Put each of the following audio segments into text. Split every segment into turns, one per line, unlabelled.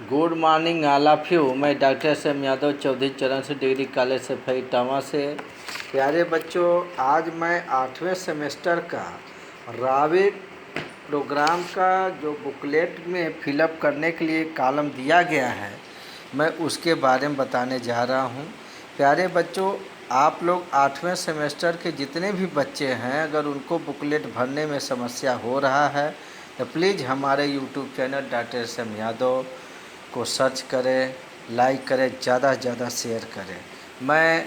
Good morning all of you. मैं doctor SM. Yadav Chaudhary चरण Singh degree college से इटावा से। प्यारे बच्चों, आज मैं 8वें सेमेस्टर का रावे प्रोग्राम का जो बुकलेट में फिलअप करने के लिए कॉलम दिया गया है, मैं उसके बारे में बताने जा रहा हूँ। प्यारे बच्चों, आप लोग 8वें सेमेस्टर के जितने भी बच्चे हैं, अगर उनको बुकलेट भरने में समस्या हो रहा है तो प्लीज़ हमारे YouTube channel doctor SM. Yadav को सर्च करें, लाइक करें, ज़्यादा से ज़्यादा शेयर करें। मैं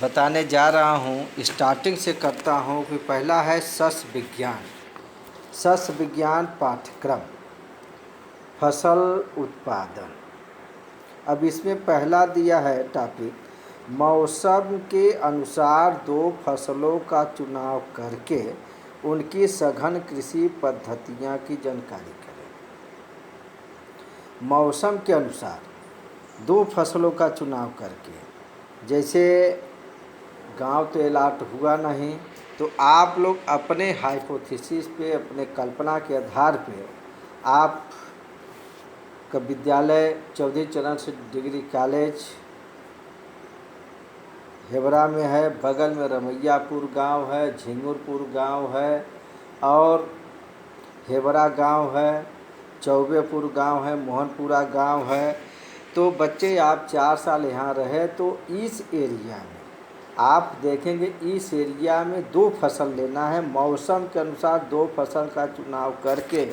बताने जा रहा हूँ, स्टार्टिंग से करता हूँ कि पहला है सस्य विज्ञान। सस्य विज्ञान पाठ्यक्रम, फसल उत्पादन। अब इसमें पहला दिया है टॉपिक, मौसम के अनुसार दो फसलों का चुनाव करके उनकी सघन कृषि पद्धतियाँ की जानकारी करें। मौसम के अनुसार दो फसलों का चुनाव करके, जैसे गांव तो अलॉट हुआ नहीं, तो आप लोग अपने हाइपोथेसिस पे, अपने कल्पना के आधार पे, आप का विद्यालय चौधरी चरण सिंह डिग्री कॉलेज हेबरा में है, बगल में रमैयापुर गांव है, झिंगुरपुर गांव है और हेबरा गांव है, चौबेपुर गांव है, मोहनपुरा गांव है। तो बच्चे, आप 4 साल यहाँ रहे तो इस एरिया में आप देखेंगे, इस एरिया में दो फसल लेना है। मौसम के अनुसार दो फसल का चुनाव करके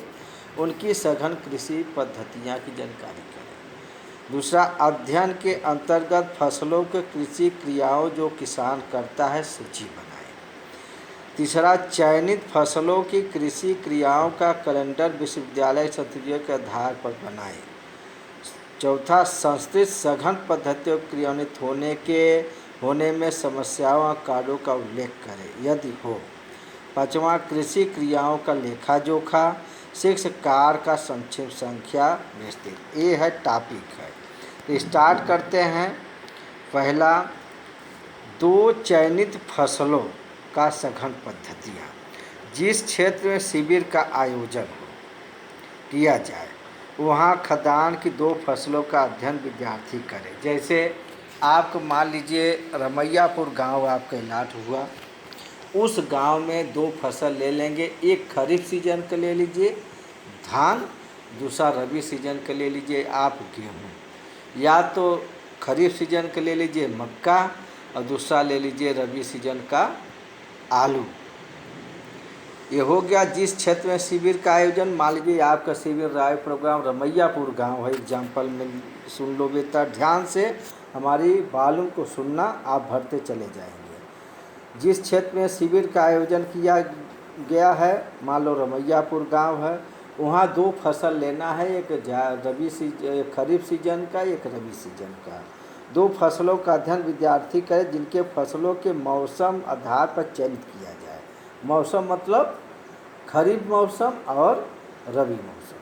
उनकी सघन कृषि पद्धतियाँ की जानकारी करें। दूसरा, अध्ययन के अंतर्गत फसलों के कृषि क्रियाओं जो किसान करता है सूची बनाएं। तीसरा, चयनित फसलों की कृषि क्रियाओं का कैलेंडर विश्वविद्यालय संस्कृतियों के आधार पर बनाएं। चौथा, संस्कृत सघन पद्धतियों क्रियान्वित होने में समस्याओं और कार्यों का उल्लेख करें यदि हो। पाँचवा, कृषि क्रियाओं का लेखा जोखा। 6, कार का संक्षिप्त संख्या विस्तृत। ये है टॉपिक है। तो स्टार्ट करते हैं। पहला, दो चयनित फसलों का सघन पद्धतियाँ। जिस क्षेत्र में शिविर का आयोजन किया जाए वहाँ खदान की दो फसलों का अध्ययन विद्यार्थी करें। जैसे आपको मान लीजिए रमैयापुर गांव आपका अलॉट हुआ, उस गांव में दो फसल ले लेंगे। एक खरीफ सीजन का ले लीजिए धान, दूसरा रबी सीजन का ले लीजिए आप गेहूँ, या तो खरीफ सीजन का ले लीजिए मक्का और दूसरा ले लीजिए रबी सीजन का आलू। ये हो गया जिस क्षेत्र में शिविर का आयोजन। मान लीजिए आपका शिविर राय प्रोग्राम रमैयापुर गांव है, एग्जाम्पल में सुन लो बेटा, ध्यान से हमारी बालूम को सुनना, आप भरते चले जाएंगे। जिस क्षेत्र में शिविर का आयोजन किया गया है, मान लो रमैयापुर गांव है, वहाँ दो फसल लेना है, एक खरीफ सीजन का, एक रबी सीजन का। दो फसलों का अध्ययन विद्यार्थी करे जिनके फसलों के मौसम आधार पर चयनित किया जाए। मौसम मतलब खरीफ मौसम और रबी मौसम।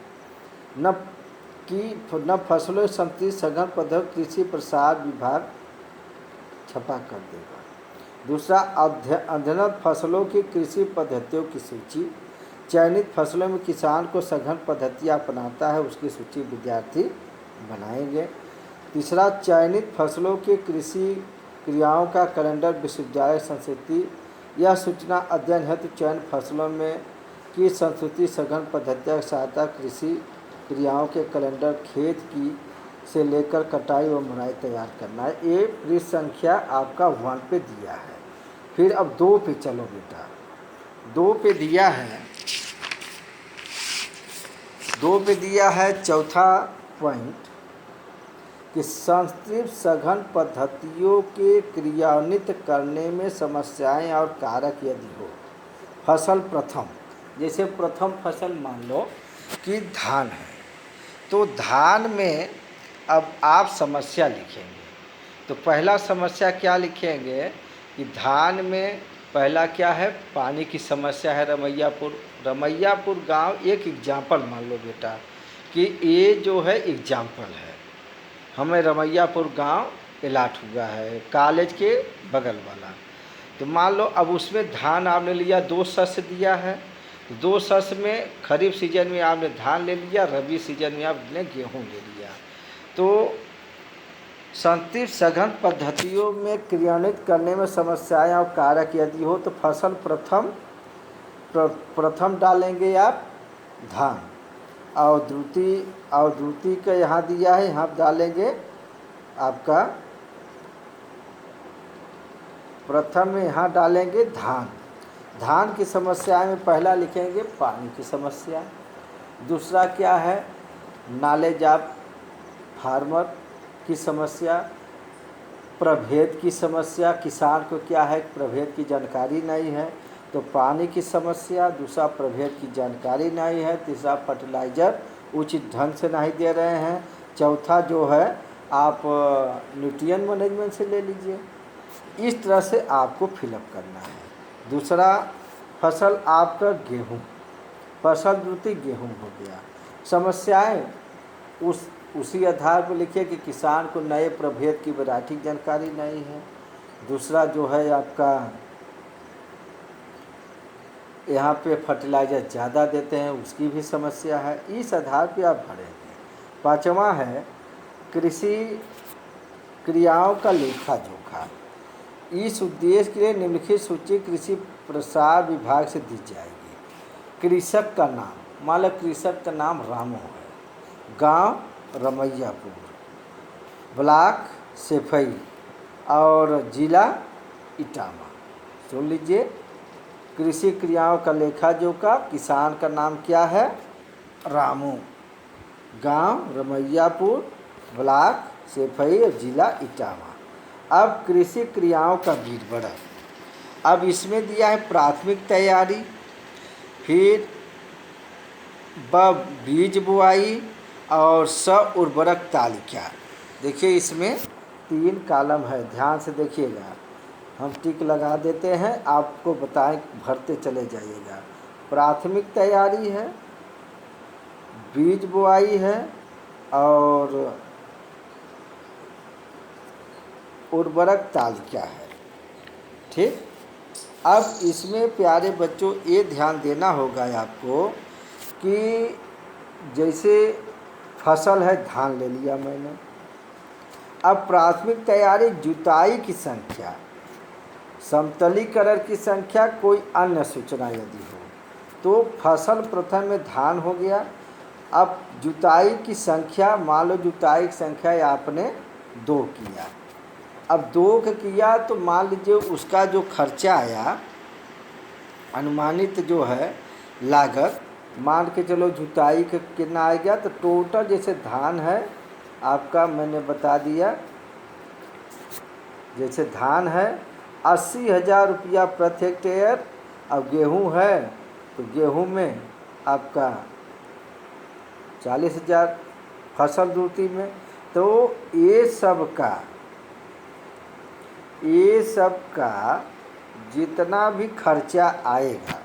न फसलों संबंधी सघन पद्धति कृषि प्रसार विभाग छपा कर देगा। दूसरा, अध्ययनरत फसलों की कृषि पद्धतियों की सूची। चयनित फसलों में किसान को सघन पद्धतियाँ अपनाता है उसकी सूची विद्यार्थी बनाएंगे। तीसरा, चयनित फसलों के कृषि क्रियाओं का कैलेंडर विश्वविद्यालय संस्कृति। यह सूचना अध्ययन हेतु चयन फसलों में की संस्कृति सघन पद्धतियों की सहायता कृषि क्रियाओं के कैलेंडर खेत की से लेकर कटाई व मुराई तैयार करना है। ये पृष्ठ संख्या आपका 1 पे दिया है। फिर अब 2 पे चलो बेटा। 2 पे दिया है, 2 पे दिया है चौथा पॉइंट कि संस्कृत सघन पद्धतियों के क्रियान्वित करने में समस्याएं और कारक यदि हो। फसल प्रथम, जैसे प्रथम फसल मान लो कि धान है, तो धान में अब आप समस्या लिखेंगे। तो पहला समस्या क्या लिखेंगे कि धान में पहला क्या है, पानी की समस्या है। रमैयापुर गांव एक एग्जाम्पल मान लो बेटा कि ये जो है एग्जाम्पल है, हमें रमैयापुर गांव अलॉट हुआ है कॉलेज के बगल वाला। तो मान लो अब उसमें धान आपने लिया, 2 शस्य दिया है, 2 शस्य में खरीफ सीजन में आपने धान ले लिया, रबी सीजन में आपने गेहूं ले लिया। तो संतृप्त सघन पद्धतियों में क्रियान्वित करने में समस्याएं और कारक यदि हो तो फसल प्रथम डालेंगे आप धान, और द्वितीय का यहाँ दिया है, यहाँ डालेंगे आपका प्रथम में यहाँ डालेंगे धान। धान की समस्या में पहला लिखेंगे पानी की समस्या, दूसरा क्या है नॉलेज ऑफ फार्मर की समस्या, प्रभेद की समस्या, किसान को क्या है प्रभेद की जानकारी नहीं है, तो पानी की समस्या, दूसरा प्रभेद की जानकारी नहीं है, तीसरा फर्टिलाइज़र उचित ढंग से नहीं दे रहे हैं, चौथा जो है आप न्यूट्रिएंट मैनेजमेंट से ले लीजिए। इस तरह से आपको फिलअप करना है। दूसरा फसल आपका गेहूँ, फसल द्वितीय गेहूँ हो गया। समस्याएं उसी आधार पर लिखिए कि किसान को नए प्रभेद की वैरायटी की जानकारी नहीं है, दूसरा जो है आपका यहाँ पे फर्टिलाइज़र ज़्यादा देते हैं उसकी भी समस्या है, इस आधार पे आप भरेंगे। पाँचवा है कृषि क्रियाओं का लेखा जोखा। इस उद्देश्य के लिए निम्नलिखित सूची कृषि प्रसार विभाग से दी जाएगी। कृषक का नाम, मान लो कृषक का नाम रामू है, गांव रमैयापुर, ब्लॉक सेफई और जिला इटामा। सुन लीजिए, कृषि क्रियाओं का लेखा जोखा, किसान का नाम क्या है रामू, गांव रमैयापुर, ब्लॉक सेफई और जिला इटामा। अब कृषि क्रियाओं का विवरण, अब इसमें दिया है प्राथमिक तैयारी, फिर बीज बुआई और उर्वरक तालिका। देखिए इसमें 3 कॉलम है, ध्यान से देखिएगा, हम टिक लगा देते हैं, आपको बताएं भरते चले जाइएगा। प्राथमिक तैयारी है, बीज बुआई है और उर्वरक तालिका है। ठीक, अब इसमें प्यारे बच्चों ये ध्यान देना होगा आपको कि जैसे फसल है धान ले लिया मैंने, अब प्राथमिक तैयारी जुताई की संख्या, समतलीकरण की संख्या, कोई अन्य सूचना यदि हो तो फसल प्रथम में धान हो गया। अब जुताई की संख्या, मान लो जुताई की संख्या आपने 2 किया, अब 2 किया तो मान लीजिए उसका जो खर्चा आया अनुमानित जो है लागत, मान के चलो जुताई का कितना आ गया, तो टोटल जैसे धान है आपका मैंने बता दिया, जैसे धान है 80,000 रुपया प्रति हेक्टेयर, अब गेहूँ है तो गेहूँ में आपका 40,000 फसल द्वितीय में। तो ये सब का जितना भी खर्चा आएगा,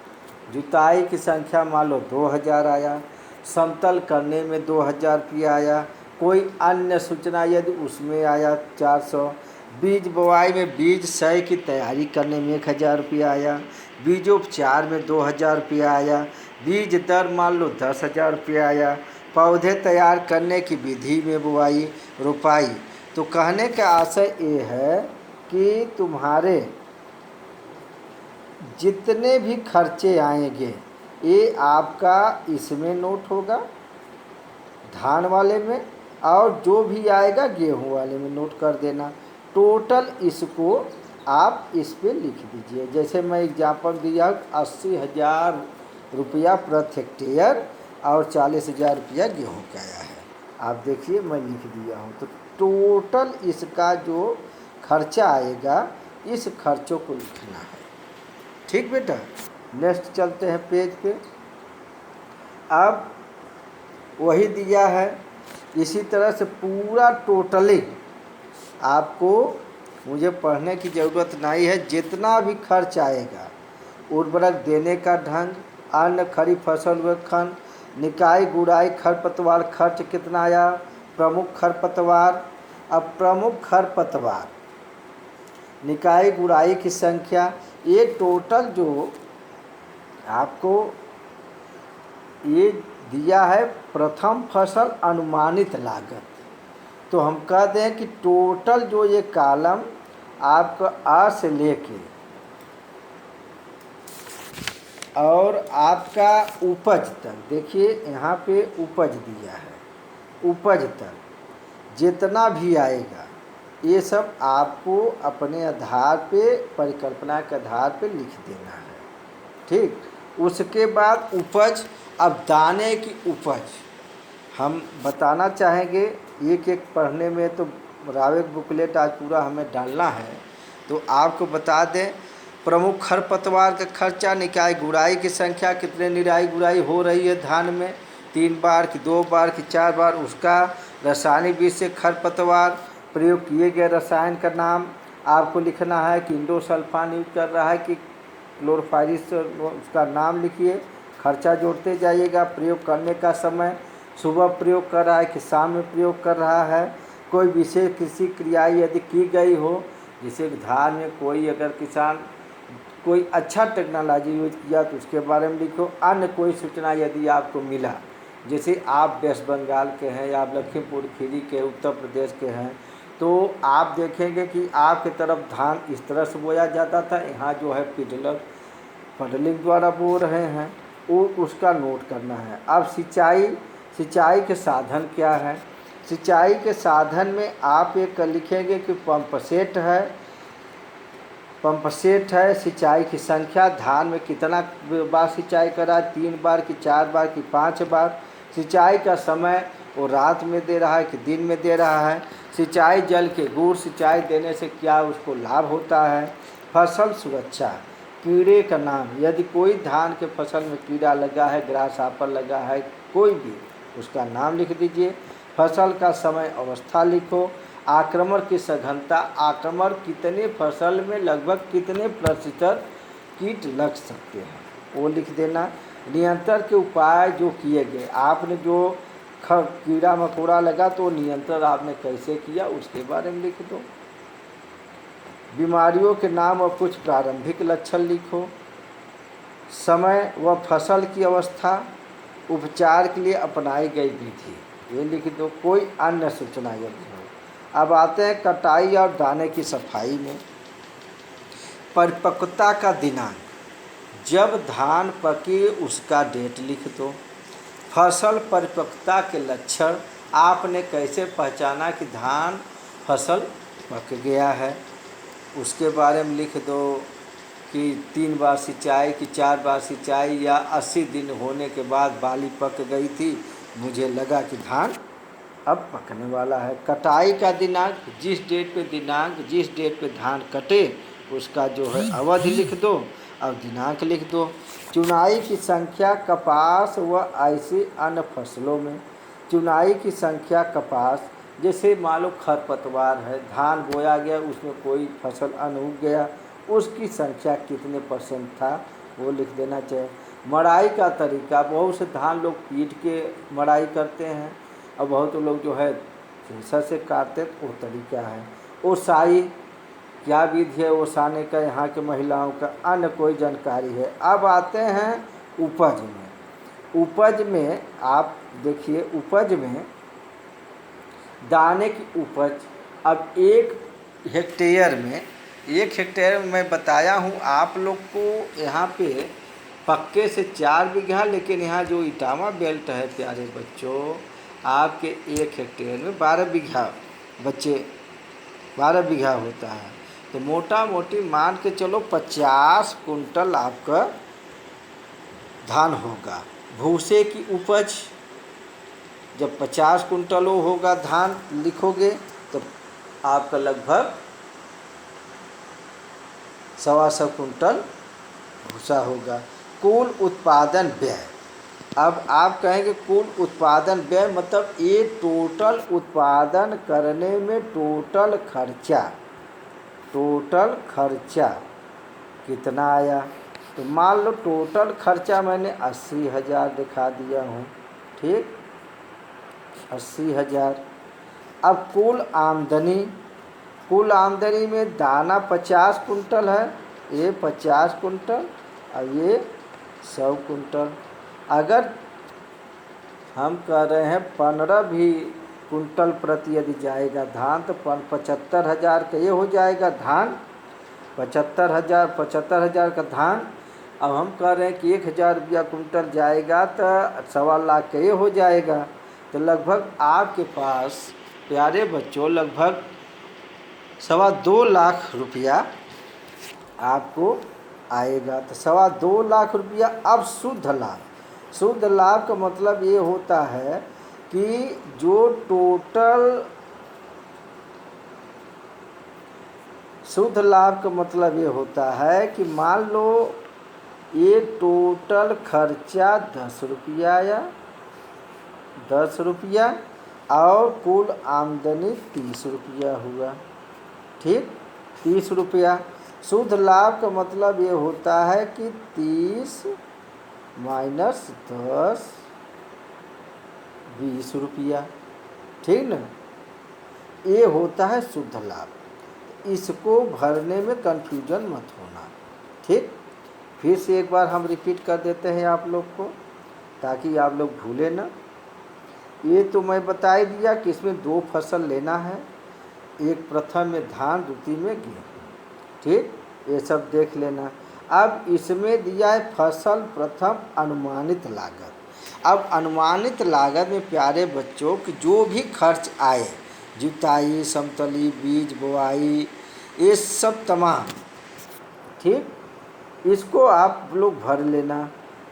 जुताई की संख्या मान लो 2,000 आया, समतल करने में 2,000 रुपया आया, कोई अन्य सूचना यदि उसमें आया 400, बीज बुआई में बीज सही की तैयारी करने में 1,000 रुपया आया, बीजोपचार में 2,000 रुपया आया, बीज दर मान लो 10,000 रुपया आया, पौधे तैयार करने की विधि में बुआई रोपाई। तो कहने का आशय ये है कि तुम्हारे जितने भी खर्चे आएंगे ये आपका इसमें नोट होगा धान वाले में, और जो भी आएगा गेहूं वाले में नोट कर देना। टोटल इसको आप इस पे लिख दीजिए। जैसे मैं एग्जाम्पल दिया 80,000 रुपया प्रति हेक्टेयर और 40,000 रुपया गेहूँ का आया है, आप देखिए मैं लिख दिया हूँ। तो टोटल इसका जो खर्चा आएगा इस खर्चों को लिखना है। ठीक बेटा, नेक्स्ट चलते हैं पेज पे। अब वही दिया है, इसी तरह से पूरा टोटली आपको मुझे पढ़ने की ज़रूरत नहीं है, जितना भी खर्च आएगा, उर्वरक देने का ढंग, अन्य खरीफ फसल खंड, निकाई गुड़ाई खरपतवार खर्च कितना आया, प्रमुख खरपतवार। अब प्रमुख खरपतवार, निकाई गुड़ाई की संख्या, ये टोटल जो आपको ये दिया है प्रथम फसल अनुमानित लागत, तो हम कह दें कि टोटल जो ये कॉलम आपका आ से लेके और आपका उपज तक, देखिए यहाँ पे उपज दिया है, उपज तक जितना भी आएगा ये सब आपको अपने आधार पे, परिकल्पना के आधार पे लिख देना है। ठीक, उसके बाद उपज, अब दाने की उपज हम बताना चाहेंगे। एक एक पढ़ने में तो रावेक बुकलेट आज पूरा हमें डालना है, तो आपको बता दें प्रमुख खरपतवार का खर्चा, निकाय गुड़ाई की संख्या, कितने निराई गुड़ाई हो रही है धान में, 3 बार कि 2 बार कि 4 बार, उसका रासायनिक बीज से खरपतवार प्रयोग किए गए रसायन का नाम आपको लिखना है कि इंडोसल्फान यूज कर रहा है कि क्लोरोफाइरिस, उसका नाम लिखिए, खर्चा जोड़ते जाइएगा। प्रयोग करने का समय, सुबह प्रयोग कर रहा है कि शाम में प्रयोग कर रहा है। कोई विशेष कृषि क्रिया यदि की गई हो, जैसे धान में कोई अगर किसान कोई अच्छा टेक्नोलॉजी यूज किया तो उसके बारे में लिखो। अन्य कोई सूचना यदि आपको मिला, जैसे आप वेस्ट बंगाल के हैं या आप लखीमपुर खीरी के, उत्तर प्रदेश के हैं, तो आप देखेंगे कि आपकी तरफ धान इस तरह से बोया जाता था, यहाँ जो है पडलिंग द्वारा बो रहे हैं, वो उसका नोट करना है। अब सिंचाई के साधन क्या है? सिंचाई के साधन में आप एक लिखेंगे कि पंप सेट है। सिंचाई की संख्या, धान में कितना बार सिंचाई करा, 3 बार कि 4 बार कि 5 बार। सिंचाई का समय वो रात में दे रहा है कि दिन में दे रहा है। सिंचाई जल के गुण, सिंचाई देने से क्या उसको लाभ होता है। फसल सुरक्षा, कीड़े का नाम, यदि कोई धान के फसल में कीड़ा लगा है, ग्रास हॉपर लगा है, कोई भी, उसका नाम लिख दीजिए। फसल का समय, अवस्था लिखो। आक्रमण की सघनता, आक्रमण कितने फसल में लगभग कितने प्रतिशत कीट लग सकते हैं, वो लिख देना। नियंत्रण के उपाय जो किए गए, आपने जो कीड़ा मकोड़ा लगा तो नियंत्रण आपने कैसे किया उसके बारे में लिख दो। बीमारियों के नाम और कुछ प्रारंभिक लक्षण लिखो। समय व फसल की अवस्था, उपचार के लिए अपनाई गई विधि, ये लिख दो। कोई अन्य सूचना यदि हो। अब आते हैं कटाई और दाने की सफाई में। परिपक्वता का दिनांक, जब धान पके उसका डेट लिख दो। फसल परिपक्वता के लक्षण, आपने कैसे पहचाना कि धान फसल पक गया है, उसके बारे में लिख दो कि 3 बार सिंचाई कि 4 बार सिंचाई, या 80 दिन होने के बाद बाली पक गई थी, मुझे लगा कि धान अब पकने वाला है। कटाई का दिनांक, जिस डेट पे धान कटे उसका जो है अवधि लिख दो और दिनांक लिख दो। चुनाई की संख्या, कपास व ऐसे अन्य फसलों में चुनाई की संख्या, कपास जैसे मान लो खरपतवार है, धान बोया गया, उसमें कोई फसल अन्न उग गया, उसकी संख्या कितने % था वो लिख देना चाहिए। मड़ाई का तरीका, बहुत से धान लोग पीट के मड़ाई करते हैं और बहुत लोग जो है थ्रेसर से काटते, वो तरीका है। ओसाई, क्या विधि है ओसाने का यहाँ के महिलाओं का, अन्य कोई जानकारी है। अब आते हैं उपज में। उपज में आप देखिए, उपज में दाने की उपज, अब 1 हेक्टेयर में मैं बताया हूँ आप लोग को, यहाँ पे पक्के से 4 बीघा, लेकिन यहाँ जो इटावा बेल्ट है प्यारे बच्चों, आपके 1 हेक्टेयर में 12 बीघा 12 बीघा होता है। तो मोटा मोटी मान के चलो 50 कुंटल आपका धान होगा। भूसे की उपज, जब 50 कुंटल होगा धान लिखोगे तो आपका लगभग 125 कुंटल भूसा होगा। कुल उत्पादन व्यय, अब आप कहेंगे कुल उत्पादन व्यय मतलब ये टोटल उत्पादन करने में टोटल खर्चा कितना आया। तो मान लो टोटल खर्चा मैंने 80,000 दिखा दिया हूँ, ठीक, 80,000। अब कुल आमदनी में दाना 50 कुंटल है, ये 50 कुंटल और ये 100 कुंटल। अगर हम कह रहे हैं 15 भी कुंटल प्रति यदि जाएगा धान तो 75,000 का ये हो जाएगा धान, 75,000 का धान। अब हम कह रहे हैं कि 1,000 रुपया कुंटल जाएगा तो 1,25,00,000 का ये हो जाएगा। तो लगभग आपके पास प्यारे बच्चों लगभग 2.25 लाख रुपया आपको आएगा। तो 2.25 लाख रुपया। अब शुद्ध लाभ का मतलब ये होता है कि जो टोटल शुद्ध लाभ का मतलब ये होता है कि मान लो ये टोटल खर्चा 10 रुपया आया, 10 रुपया और कुल आमदनी 30 रुपया हुआ। ठीक, 30 रुपया। शुद्ध लाभ का मतलब ये होता है कि 30 माइनस 10 20 रुपया। ठीक ना, ये होता है शुद्ध लाभ। इसको भरने में कंफ्यूजन मत होना। ठीक, फिर से एक बार हम रिपीट कर देते हैं आप लोग को ताकि आप लोग भूलें ना। ये तो मैं बता ही दिया कि इसमें 2 फसल लेना है, एक प्रथम में धान, द्वितीय में गेहूँ। ठीक, ये सब देख लेना। अब इसमें दिया है फसल प्रथम अनुमानित लागत। अब अनुमानित लागत में प्यारे बच्चों कि जो भी खर्च आए, जुताई, समतली, बीज बोआई, ये सब तमाम, ठीक, इसको आप लोग भर लेना।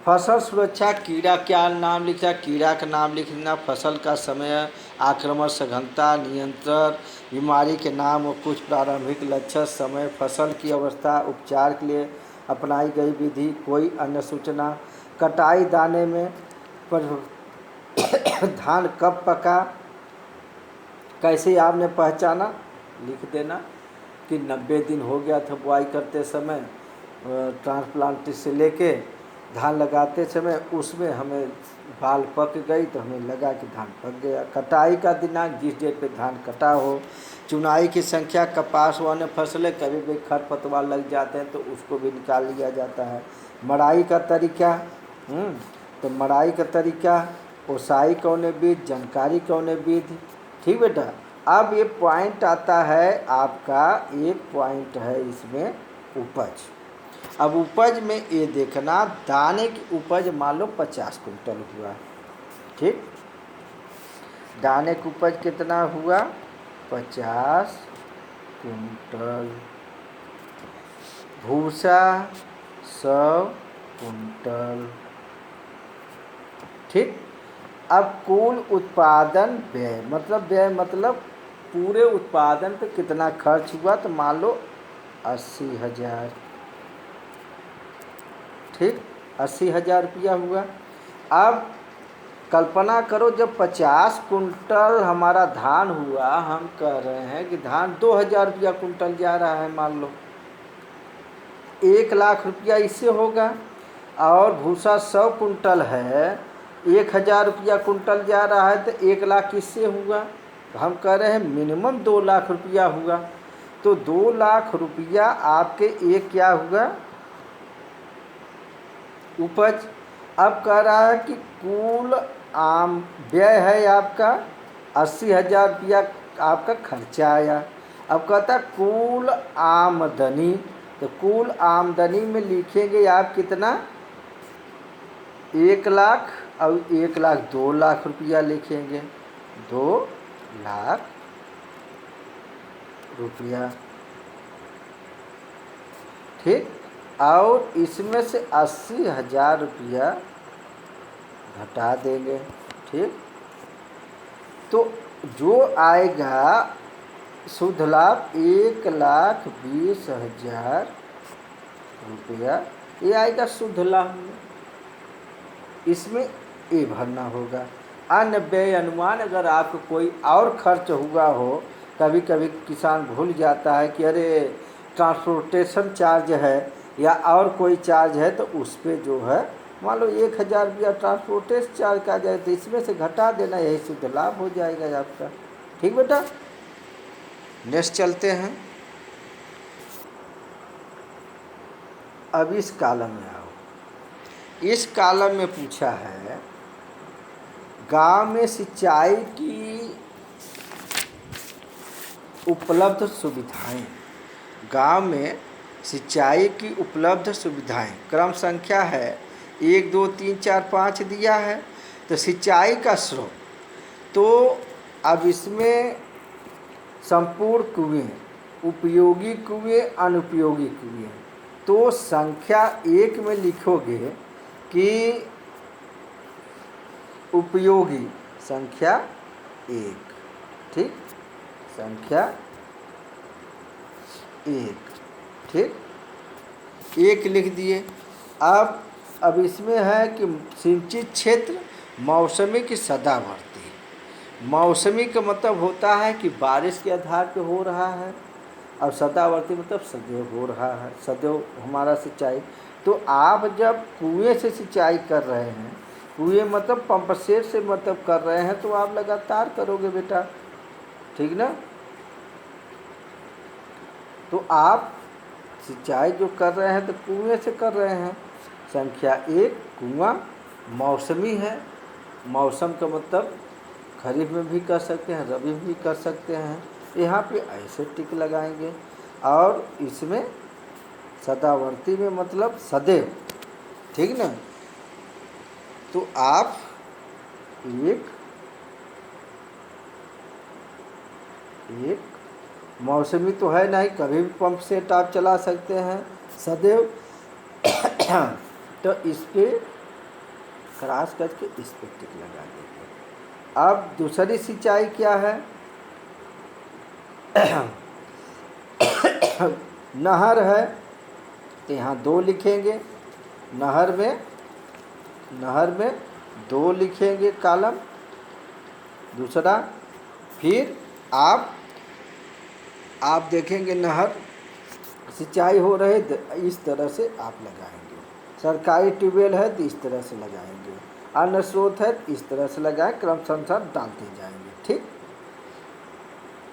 फसल सुरक्षा कीड़ा, क्या नाम लिखा, कीड़ा का नाम लिख लेना, फसल का समय, आक्रमण सघनता, नियंत्रण, बीमारी के नाम और कुछ प्रारंभिक लक्षण, समय, फसल की अवस्था, उपचार के लिए अपनाई गई विधि, कोई अन्य सूचना, कटाई, दाने में पर धान कब पका, कैसे आपने पहचाना, लिख देना कि 90 दिन हो गया था बुआई करते समय, ट्रांसप्लांट से लेके धान लगाते समय उसमें हमें बाल पक गई तो हमें लगा कि धान पक गया। कटाई का दिनांक, जिस डेट पे धान कटा हो। चुनाई की संख्या, कपास व अन्य फसलें कभी भी खरपतवार लग जाते हैं तो उसको भी निकाल लिया जाता है। मड़ाई का तरीका, तो मड़ाई का तरीका, ओसाई कौने बीज, जानकारी कौने बीज। ठीक बेटा, अब ये पॉइंट आता है आपका, एक पॉइंट है इसमें उपज। अब उपज में ये देखना, दाने की उपज मान लो 50 कुंटल हुआ। ठीक, दाने की उपज कितना हुआ, 50 कुंटल। भूसा 100 कुंटल। ठीक, अब कुल उत्पादन व्यय, व्यय मतलब पूरे उत्पादन पे कितना खर्च हुआ, तो मान लो 80,000। ठीक, 80,000 रुपया हुआ। अब कल्पना करो जब 50 कुंटल हमारा धान हुआ, हम कह रहे हैं कि धान 2,000 रुपया कुंटल जा रहा है, मान लो 1,00,000 रुपया इससे होगा। और भूसा 100 कुंटल है, 1,000 रुपया कुंटल जा रहा है तो 1,00,000 इससे हुआ। तो हम कह रहे हैं मिनिमम 2,00,000 रुपया हुआ। तो 2,00,000 रुपया आपके एक क्या हुआ, उपज। अब कह रहा है कि कुल आम व्यय है आपका 80,000 रुपया, आपका खर्चा आया। अब कहता कुल आमदनी, तो कुल आमदनी में लिखेंगे आप कितना, 1,00,000 और 1,00,000 2,00,000 रुपया लिखेंगे, 2,00,000 रुपया। ठीक, और इसमें से 80,000 रुपया घटा देंगे। ठीक, तो जो आएगा शुद्ध लाभ 1,20,000 रुपया, ये आएगा शुद्ध लाभ में। इसमें ये भरना होगा। अन्य व्यय अनुमान, अगर आपको कोई और खर्च हुआ हो, कभी कभी किसान भूल जाता है कि अरे ट्रांसपोर्टेशन चार्ज है या और कोई चार्ज है, तो उस पर जो है मान लो 1,000 रुपया ट्रांसपोर्टेशन चार्ज का जाए तो इसमें से घटा देना, यही शुद्ध लाभ हो जाएगा आपका। ठीक बेटा, नेक्स्ट चलते हैं। अब इस कॉलम में आओ। इस कॉलम में पूछा है गांव में सिंचाई की उपलब्ध सुविधाएं, गांव में सिंचाई की उपलब्ध सुविधाएं, क्रम संख्या है 1 2 3 4 5 दिया है। तो सिंचाई का स्रोत, तो अब इसमें संपूर्ण कुएं, उपयोगी कुएं, अनुपयोगी कुएं। तो संख्या 1 में लिखोगे कि उपयोगी संख्या 1, ठीक, संख्या 1, ठीक, 1 लिख दिए। अब इसमें है कि सिंचित क्षेत्र मौसमी की सदावर्ती। मौसमी का मतलब होता है कि बारिश के आधार पे हो रहा है, और सदावर्ती मतलब सदैव हो रहा है, सदैव हमारा सिंचाई। तो आप जब कुएं से सिंचाई कर रहे हैं, कुएं मतलब पंप सेट से मतलब कर रहे हैं, तो आप लगातार करोगे बेटा, ठीक ना। तो आप सिंचाई जो कर रहे हैं तो कुएं से कर रहे हैं। संख्या 1 कुआं मौसमी है। मौसम का मतलब खरीफ में भी कर सकते हैं, रबी में भी कर सकते हैं। यहाँ पे ऐसे टिक लगाएंगे। और इसमें सदावर्ती में मतलब सदैव, ठीक ना। तो आप एक मौसमी तो है नहीं, कभी भी पंप सेट आप चला सकते हैं, सदैव। तो इस पर क्रॉस करके इस पर टिक लगा देंगे। अब दूसरी सिंचाई क्या है? नहर है, तो यहाँ 2 लिखेंगे। नहर में 2 लिखेंगे कॉलम। दूसरा, फिर आप देखेंगे नहर सिंचाई हो रहे इस तरह से आप लगाएंगे। सरकारी ट्यूबवेल है तो इस तरह से लगाएंगे। अन्य स्रोत है तो इस तरह से लगाएं, क्रम अनुसार डालते जाएंगे, ठीक।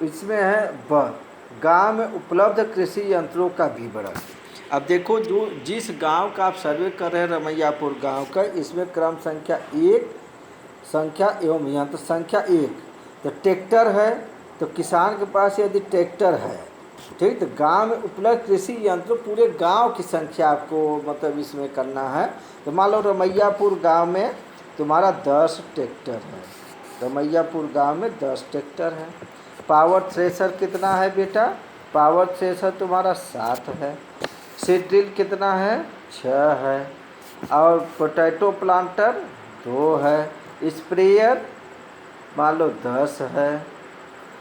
इसमें है गांव में उपलब्ध कृषि यंत्रों का विवरण। अब देखो, जो जिस गांव का आप सर्वे कर रहे हैं, रमैयापुर गांव का, इसमें क्रम संख्या 1 संख्या एवं यंत्र संख्या 1। तो ट्रैक्टर है, तो किसान के पास यदि ट्रैक्टर है, ठीक, तो गांव में उपलब्ध कृषि यंत्र पूरे गांव की संख्या आपको मतलब इसमें करना है। तो मान लो रमैयापुर गांव में तुम्हारा 10 ट्रैक्टर है। रमैयापुर गांव में 10 ट्रैक्टर है। पावर थ्रेशर कितना है बेटा? पावर थ्रेशर तुम्हारा 7 है। सीड ड्रिल कितना है? 6 है। और पोटैटो प्लांटर 2 है। स्प्रेयर मान लो 10 है,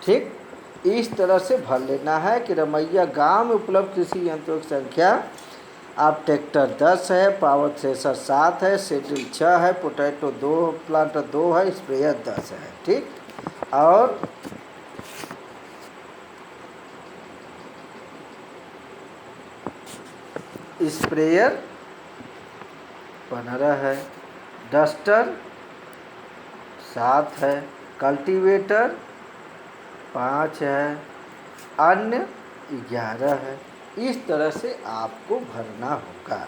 ठीक। इस तरह से भर लेना है कि रमैया गांव में उपलब्ध कृषि यंत्रों की संख्या। आप ट्रैक्टर 10 है, पावर थ्रेशर 7 है, सीड ड्रिल 6 है, पोटैटो 2 प्लांटर 2 है, स्प्रेयर 10 है, ठीक। और स्प्रेयर 15 है, डस्टर 7 है, कल्टीवेटर 5 है, अन्य 11 है। इस तरह से आपको भरना होगा,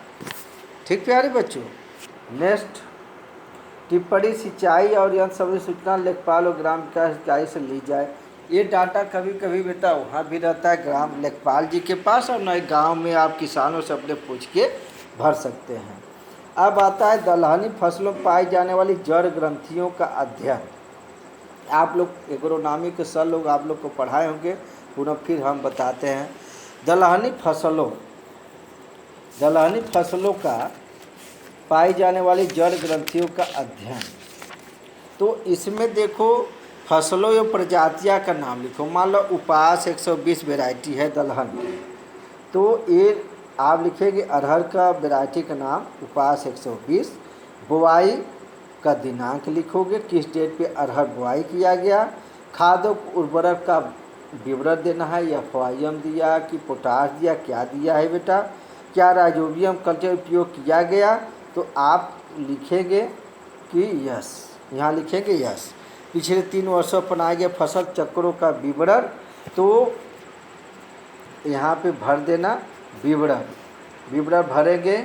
ठीक प्यारे बच्चों। नेक्स्ट, टिप्पणी सिंचाई और यंत्र संबंधी सूचना लेखपाल और ग्राम विकास अधिकारी से ली जाए। ये डाटा कभी कभी बेटा वहाँ भी रहता है ग्राम लेखपाल जी के पास, और नए गांव में आप किसानों से अपने पूछ के भर सकते हैं। अब आता है दलहनी फसलों में पाई जाने वाली जड़ ग्रंथियों का अध्ययन। आप लोग एग्रोनॉमी के सर लोग आप लोग को पढ़ाए होंगे, पुनः फिर हम बताते हैं। दलहनी फसलों का पाई जाने वाली जड़ ग्रंथियों का अध्ययन। तो इसमें देखो, फसलों या प्रजातियां का नाम लिखो। मान लो उपास 120 वैरायटी है दलहन की, तो ये आप लिखेंगे अरहर का वैरायटी का नाम उपास 120। बुआई का दिनांक लिखोगे, किस डेट पे अरहर बुआई किया गया। खाद और उर्वरक का विवरण देना है, या फवायम दिया कि पोटाश दिया, क्या दिया है बेटा, क्या राइजोबियम कल्चर उपयोग किया गया। तो आप लिखेंगे कि यस, यहाँ लिखेंगे यस। पिछले 3 वर्षों अपनाए गए फसल चक्रों का विवरण, तो यहाँ पे भर देना विवरण भरेंगे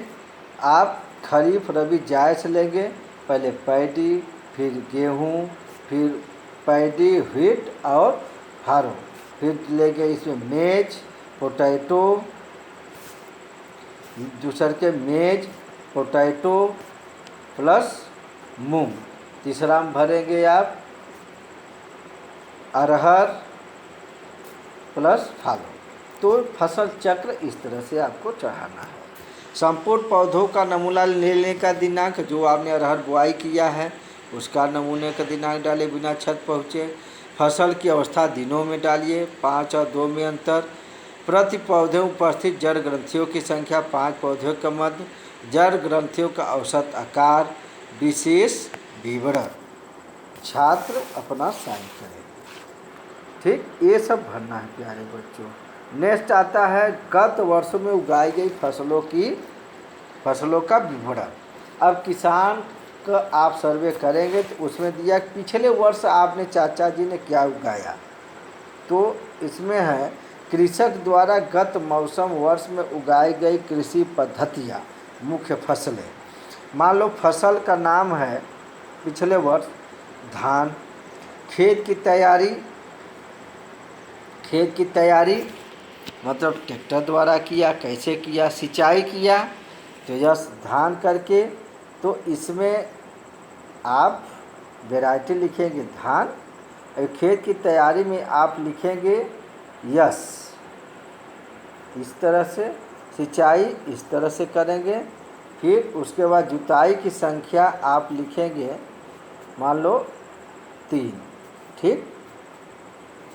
आप। खरीफ रबी जायज़ लेंगे, पहले पैडी, फिर गेहूँ, फिर पैडी, व्हीट और हारो। फिर लेंगे इसमें मेज, पोटैटो, दूसर के मेज, पोटैटो प्लस मूंग। तीसरा में भरेंगे आप अरहर प्लस फालो। तो फसल चक्र इस तरह से आपको चढ़ाना है। संपूर्ण पौधों का नमूना लेने का दिनांक, जो आपने अरहर बुआई किया है उसका नमूने का दिनांक डालिए बिना छत पहुँचे। फसल की अवस्था दिनों में डालिए, 5 और 2 में अंतर। प्रति पौधे उपस्थित जड़ ग्रंथियों की संख्या, 5 पौधों का मध्य, जड़ ग्रंथियों का औसत आकार, विशेष विवरण। छात्र अपना साइन करें। ठीक, ये सब भरना है प्यारे बच्चों। नेक्स्ट आता है गत वर्ष में उगाई गई फसलों का विवरण। अब किसान का आप सर्वे करेंगे तो उसमें दिया पिछले वर्ष आपने चाचा जी ने क्या उगाया। तो इसमें है कृषक द्वारा गत मौसम वर्ष में उगाई गई कृषि पद्धतियाँ, मुख्य फसलें। मान लो फसल का नाम है पिछले वर्ष धान। खेत की तैयारी मतलब ट्रैक्टर द्वारा किया, कैसे किया, सिंचाई किया तो यस धान करके। तो इसमें आप वैरायटी लिखेंगे धान, और खेत की तैयारी में आप लिखेंगे यस। इस तरह से सिंचाई इस तरह से करेंगे। फिर उसके बाद जुताई की संख्या आप लिखेंगे मान लो 3। ठीक,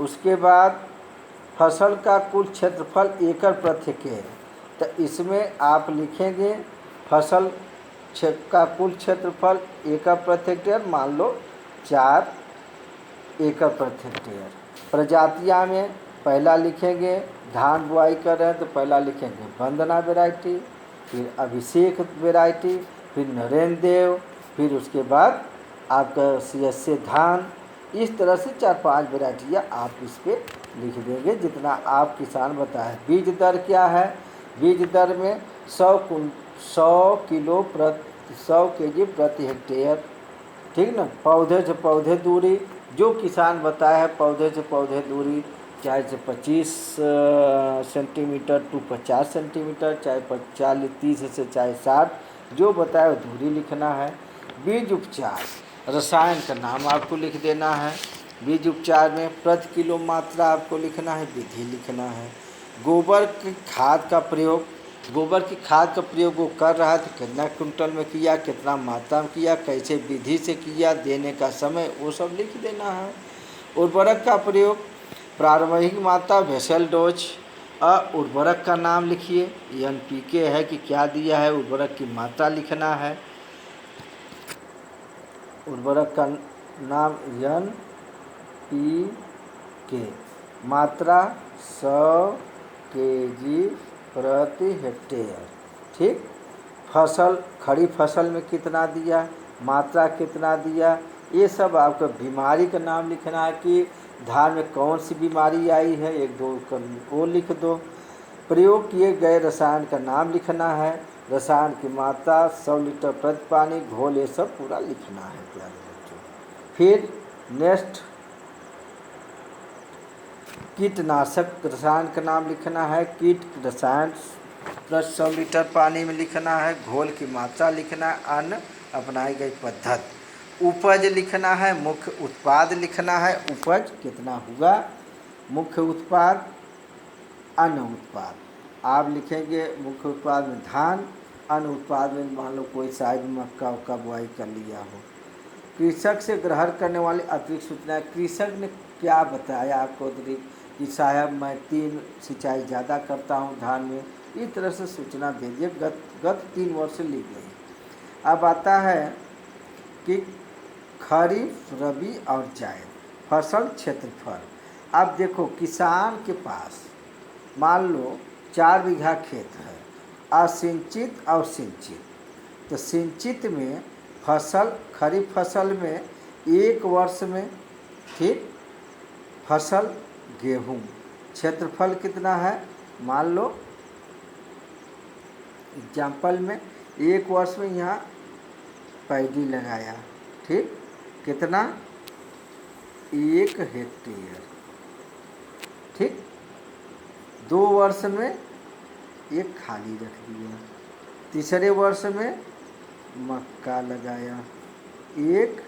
उसके बाद फसल का कुल क्षेत्रफल एकड़ प्रति हेक्टेयर, तो इसमें आप लिखेंगे फसल का कुल क्षेत्रफल एकड़ प्रति हेक्टेयर मान लो 4 एकड़ प्रति हेक्टेयर। प्रजातियाँ में पहला लिखेंगे धान बुआई कर रहे हैं तो पहला लिखेंगे वंदना वैरायटी, फिर अभिषेक वैरायटी, फिर नरेंद्र देव, फिर उसके बाद आपका CSC धान। इस तरह से 4-5 वैरायटियाँ आप इस पर लिख देंगे जितना आप किसान बताएं। बीज दर क्या है, बीज दर में 100 kg प्रति हेक्टेयर। ठीक ना। पौधे से पौधे दूरी जो किसान बताया है, पौधे से पौधे दूरी चाहे से 25 सेंटीमीटर टू 50 सेंटीमीटर, चाहे 30 से चाहे 60, जो बताया दूरी लिखना है। बीज उपचार, रसायन का नाम आपको लिख देना है। बीज उपचार में प्रति किलो मात्रा आपको लिखना है, विधि लिखना है। गोबर की खाद का प्रयोग, गोबर की खाद का प्रयोग वो कर रहा है तो कितना कुंटल में किया, कितना मात्रा में किया, कैसे विधि से किया, देने का समय, वो सब लिख देना है। उर्वरक का प्रयोग, प्रारंभिक मात्रा, वेसल डोज। उर्वरक का नाम लिखिए, NPK है कि क्या दिया है, उर्वरक की मात्रा लिखना है। उर्वरक का नाम NPK, मात्रा 100 kg प्रति हेक्टेयर। ठीक, फसल खड़ी फसल में कितना दिया, मात्रा कितना दिया, ये सब आपको। बीमारी का नाम लिखना है कि धान में कौन सी बीमारी आई है, 1-2 वो लिख दो। प्रयोग किए गए रसायन का नाम लिखना है, रसायन की मात्रा, 100 लीटर प्रति पानी, घोल, ये सब पूरा लिखना है प्यारे बच्चों। फिर नेक्स्ट कीटनाशक रसायन का नाम लिखना है, कीट रसायन प्लस 100 लीटर पानी में लिखना है, घोल की मात्रा लिखना है, अन्न अपनाई गई पद्धति। उपज लिखना है, मुख्य उत्पाद लिखना है, उपज कितना हुआ, मुख्य उत्पाद, अन्न उत्पाद। आप लिखेंगे मुख्य उत्पाद में धान, अन्न उत्पाद में मान लो कोई साइड में मक्का उक्का बुआई कर लिया हो। कृषक से ग्रहण करने वाली अतिरिक्त सूचनाएं, कृषक ने क्या बताया आपको कि साहब मैं 3 सिंचाई ज़्यादा करता हूँ धान में, इस तरह से सूचना दे दिए। गत 3 वर्ष से ली गई। अब आता है कि खरीफ, रबी और जायद फसल क्षेत्रफल। अब देखो किसान के पास मान लो 4 बीघा खेत है, असिंचित और सिंचित। तो सिंचित में फसल, खरीफ फसल में एक वर्ष में, ठीक, फसल गेहूँ, क्षेत्रफल कितना है, मान लो एग्जाम्पल में एक वर्ष में यहाँ पैडी लगाया, ठीक, कितना, 1 हेक्टेयर। ठीक। 2 वर्ष में एक खाली रख दिया, तीसरे वर्ष में मक्का लगाया 1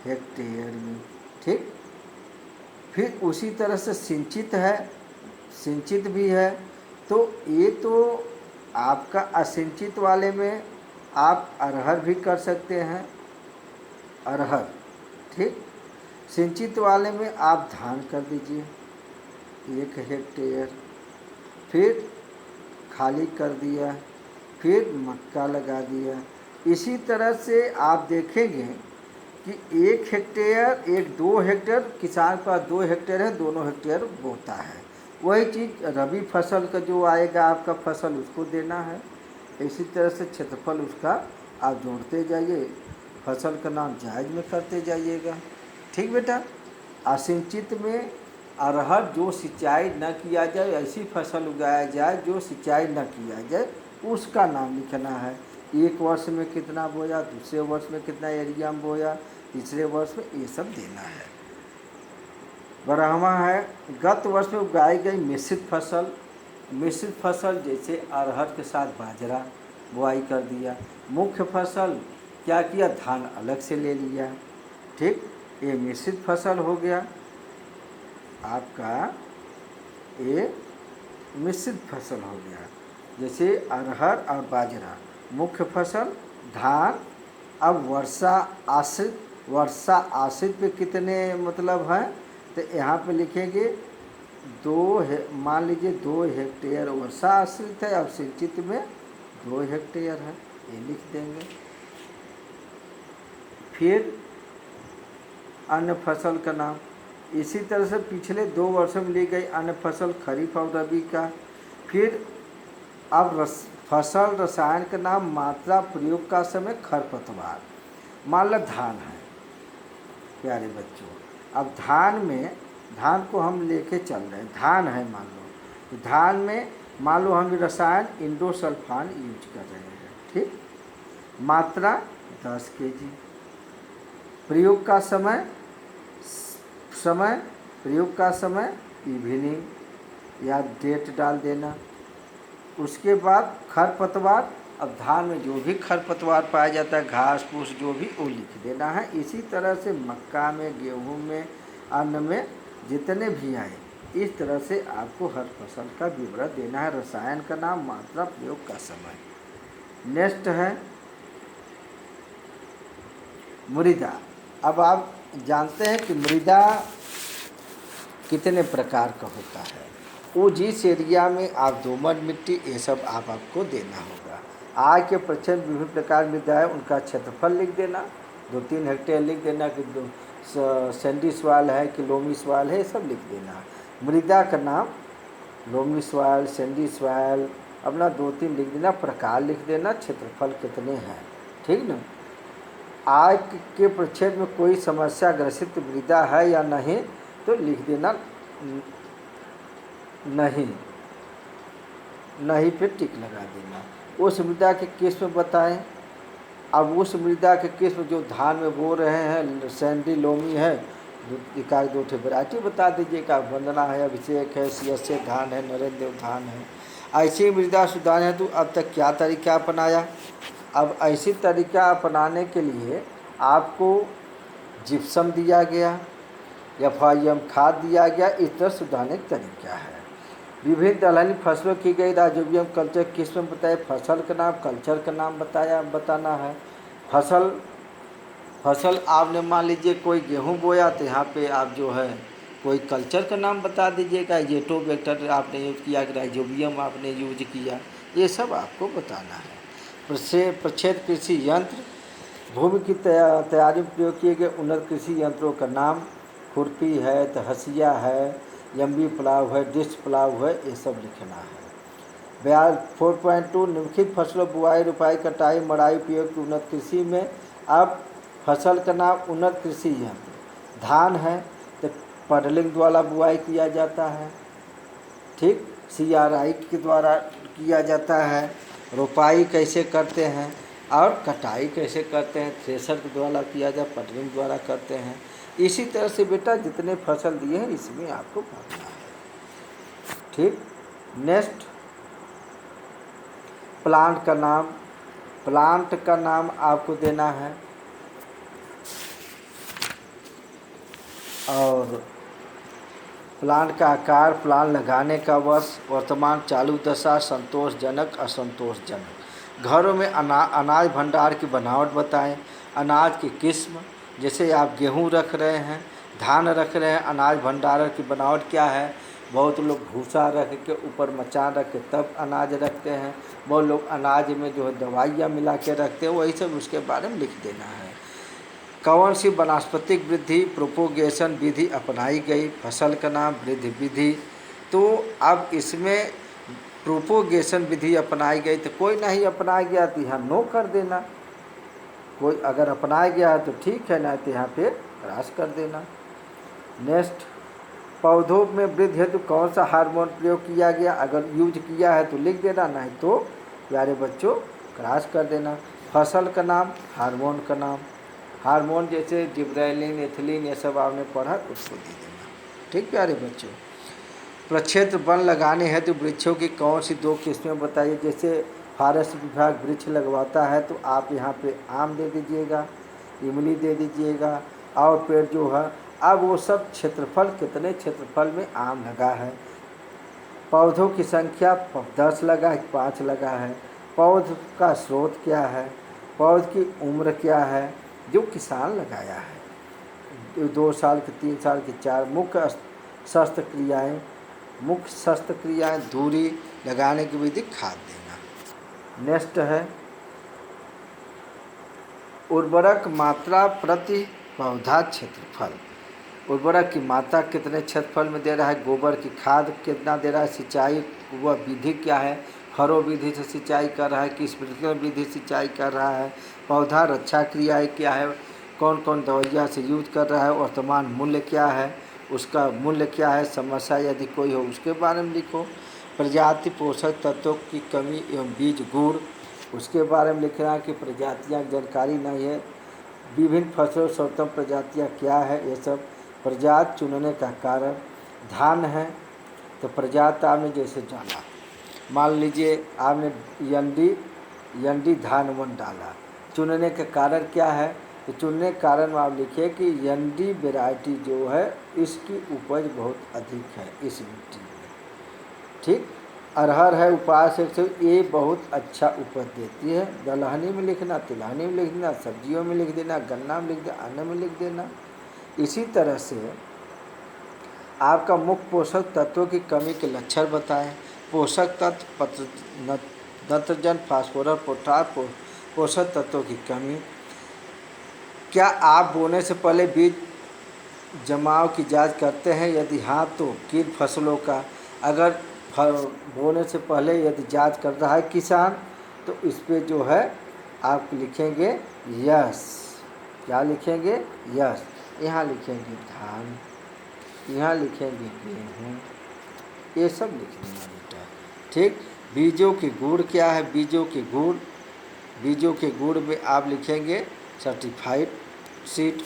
हेक्टेयर में, ठीक। फिर उसी तरह से सिंचित है, सिंचित भी है, तो ये तो आपका असिंचित वाले में आप अरहर भी कर सकते हैं, अरहर, ठीक। सिंचित वाले में आप धान कर दीजिए 1 हेक्टेयर, फिर खाली कर दिया, फिर मक्का लगा दिया। इसी तरह से आप देखेंगे कि 1 हेक्टेयर 2 हेक्टेयर किसान का 2 हेक्टेयर है, दोनों हेक्टेयर बोता है। वही चीज़ रबी फसल का जो आएगा आपका फसल उसको देना है। इसी तरह से क्षेत्रफल उसका आप जोड़ते जाइए, फसल का नाम जायज़ में करते जाइएगा, ठीक बेटा। असिंचित में अरहर जो सिंचाई न किया जाए, ऐसी फसल उगाया जाए जो सिंचाई न किया जाए, उसका नाम लिखना है। 1 वर्ष में कितना बोया, दूसरे वर्ष में कितना एरिया में बोया, तीसरे वर्ष में, ये सब देना है। 12वां है गत वर्ष में उगाई गई मिश्रित फसल। मिश्रित फसल जैसे अरहर के साथ बाजरा बुआई कर दिया। मुख्य फसल क्या किया, धान अलग से ले लिया, ठीक। ये मिश्रित फसल हो गया आपका, ये मिश्रित फसल हो गया। जैसे अरहर और बाजरा मुख्य फसल, धान। अब वर्षा आश्रित पे कितने मतलब हैं, तो यहाँ पे लिखेंगे मान लीजिए 2 हेक्टेयर वर्षा आश्रित है और सिंचित में 2 हेक्टेयर है, ये लिख देंगे। फिर अन्य फसल का नाम, इसी तरह से पिछले 2 वर्षों में ली गई अन्य फसल खरीफ और रबी का। फिर अब फसल रसायन का नाम, मात्रा, प्रयोग का समय, खरपतवार। मान लो धान है प्यारे बच्चों, अब धान को हम लेके चल रहे हैं, धान है मान लो, तो धान में मान लो हम रसायन इंडोसल्फान यूज कर रहे हैं, ठीक। मात्रा 10 kg। प्रयोग का समय इवनिंग या डेट डाल देना। उसके बाद खरपतवार, अब धान में जो भी खरपतवार पाया जाता है, घास फूस जो भी, वो लिख देना है। इसी तरह से मक्का में, गेहूं में, अन्न में जितने भी आए, इस तरह से आपको हर फसल का विवरण देना है। रसायन का नाम, मात्रा, प्रयोग का समय। नेक्स्ट है मृदा। अब आप जानते हैं कि मृदा कितने प्रकार का होता है। वो जिस एरिया में आप दोमट मिट्टी, ये सब आपको देना होगा। आय के प्रक्षेप विभिन्न प्रकार मृदा है, उनका क्षेत्रफल लिख देना, 2-3 हेक्टेयर लिख देना कि सैंडी सॉइल है कि लोमी सॉइल है, ये सब लिख देना। मृदा का नाम लोमी सॉइल, सैंडी सॉइल, अपना 2-3 लिख देना, प्रकार लिख देना, क्षेत्रफल कितने हैं, ठीक ना। आय के प्रक्षेप में कोई समस्या ग्रसित मृदा है या नहीं, तो लिख देना नहीं पे टिक लगा देना। उस मृदा के किस्म बताएं। अब उस मृदा के किस्म जो धान में बो रहे हैं, सैंडी, लोमी है, एक आध 2 वैरायटी बता दीजिएगा। वंदना है, अभिषेक है, CSA धान है, नरेंद्र देव धान है। ऐसी मृदा सुधार है तो अब तक क्या तरीका अपनाया। अब ऐसी तरीका अपनाने के लिए आपको जिप्सम दिया गया, FIM खाद दिया गया, इस तरह सुधारने का तरीका है। विभिन्न दलहनी फसलों की गई राइजोबियम कल्चर किस्म बताए, फसल का नाम, कल्चर का नाम बताना है। फसल आपने मान लीजिए कोई गेहूं बोया, तो यहाँ पे आप जो है कोई कल्चर का नाम बता दीजिएगा। जेटोबैक्टर आपने यूज किया कि राइजोबियम आपने यूज किया, ये सब आपको बताना है। प्रच्छेद कृषि यंत्र, भूमि की तैयारी में प्रयोग किए गए उन्नत कृषि यंत्रों का नाम, खुरपी है, तो हसिया है, यम्बी प्लाव है, डिस्क प्लाव है, ये सब लिखना है। 4.2 निम्नलिखित फसलों बुआई, रुपाई, कटाई, मड़ाई उपयोग की उन्नत कृषि में। अब फसल का नाम, उन्नत कृषि यंत्र। धान है तो पडलिंग द्वारा बुआई किया जाता है, ठीक, CRI के द्वारा किया जाता है। रुपाई कैसे करते हैं और कटाई कैसे करते हैं, थ्रेशर के द्वारा किया जाए, पडलिंग द्वारा करते हैं। इसी तरह से बेटा जितने फसल दिए हैं इसमें आपको पढ़ना है। ठीक। नेक्स्ट, प्लांट का नाम। प्लांट का नाम आपको देना है और प्लांट का आकार, प्लांट लगाने का वर्ष, वर्तमान चालू दशा, संतोषजनक, असंतोषजनक। घरों में अनाज भंडार की बनावट बताएं। अनाज की किस्म, जैसे आप गेहूं रख रहे हैं, धान रख रहे हैं, अनाज भंडारण की बनावट क्या है। बहुत लोग भूसा रख के ऊपर मचान रख के तब अनाज रखते हैं। बहुत लोग अनाज में जो है दवाइयाँ मिला के रखते हैं, वही सब उसके बारे में लिख देना है। कौन सी वनस्पतिक वृद्धि प्रोपोगेशन विधि अपनाई गई। फसल का नाम, वृद्धि विधि। तो अब इसमें प्रोपोगेशन विधि अपनाई गई, तो कोई नहीं अपनाया गया तो यहाँ नो कर देना। कोई अगर अपनाया गया है तो ठीक है, ना तो यहाँ पे क्रॉस कर देना। नेक्स्ट, पौधों में वृद्धि हेतु कौन सा हार्मोन प्रयोग किया गया। अगर यूज किया है तो लिख देना, नहीं तो प्यारे बच्चों क्रॉस कर देना। फसल का नाम, हार्मोन का नाम। हार्मोन जैसे जिब्रेलिन, एथिलीन, ये सब आपने पढ़ा, उसको दे देना। ठीक प्यारे बच्चों। प्रक्षेत्र वन लगाने हेतु वृक्षों की कौन सी 2 किस्में बताइए। जैसे फॉरेस्ट विभाग वृक्ष लगवाता है तो आप यहाँ पे आम दे दीजिएगा, इमली दे दीजिएगा, और पेड़ जो है, अब वो सब क्षेत्रफल, कितने क्षेत्रफल में आम लगा है। पौधों की संख्या 10 लगा है, 5 लगा है। पौध का स्रोत क्या है, पौध की उम्र क्या है, जो किसान लगाया है। 2 साल की, 3 साल की, 4। मुख्य शस्त्र क्रियाएँ, मुख्य शस्त्र क्रियाएँ, दूरी लगाने की विधि, खाद देना। नेक्स्ट है उर्वरक मात्रा प्रति पौधा क्षेत्रफल। उर्वरक की मात्रा कितने क्षेत्रफल में दे रहा है। गोबर की खाद कितना दे रहा है। सिंचाई वह विधि क्या है, फरो विधि से सिंचाई कर रहा है कि स्प्रिंकलर विधि सिंचाई कर रहा है। पौधा रक्षा क्रियाएँ क्या है, कौन कौन दवाइयाँ से यूज कर रहा है। वर्तमान मूल्य क्या है, उसका मूल्य क्या है। समस्या यदि कोई हो उसके बारे में लिखो। प्रजाति पोषक तत्वों की कमी एवं बीज गुण, उसके बारे में लिखना कि प्रजातियाँ जानकारी नहीं है। विभिन्न फसलों सर्वोत्तम प्रजातियाँ क्या है, ये सब। प्रजाति चुनने का कारण, धान है तो प्रजाति आपने जैसे जाना, मान लीजिए आपने यंडी धान वन डाला, चुनने का कारण क्या है, तो चुनने के कारण में आप लिखिए कि यंडी वेराइटी जो है इसकी उपज बहुत अधिक है इस मिट्टी में। ठीक। अरहर है उपास से ये बहुत अच्छा उपज देती है। दलहनी में लिखना, तिलहनी में लिख देना, सब्जियों में लिख देना, गन्ना में लिख देना, अन्न में लिख देना। इसी तरह से आपका मुख्य पोषक तत्वों की कमी के लक्षण बताएं। पोषक तत्व नाइट्रोजन, फास्फोरस, पोटाश, पोषक तत्वों की कमी। क्या आप बोने से पहले बीज जमाव की जांच करते हैं, यदि हाँ तो किन फसलों का। अगर बोने से पहले यदि जांच कर रहा है किसान, तो इस पे जो है आप लिखेंगे यस। क्या लिखेंगे, यस। यहाँ लिखेंगे धान, यहाँ लिखेंगे गेहूँ, ये सब लिख देना बेटा। ठीक। बीजों के गुण क्या है, बीजों के गुण, बीजों के गुण में आप लिखेंगे सर्टिफाइड सीड।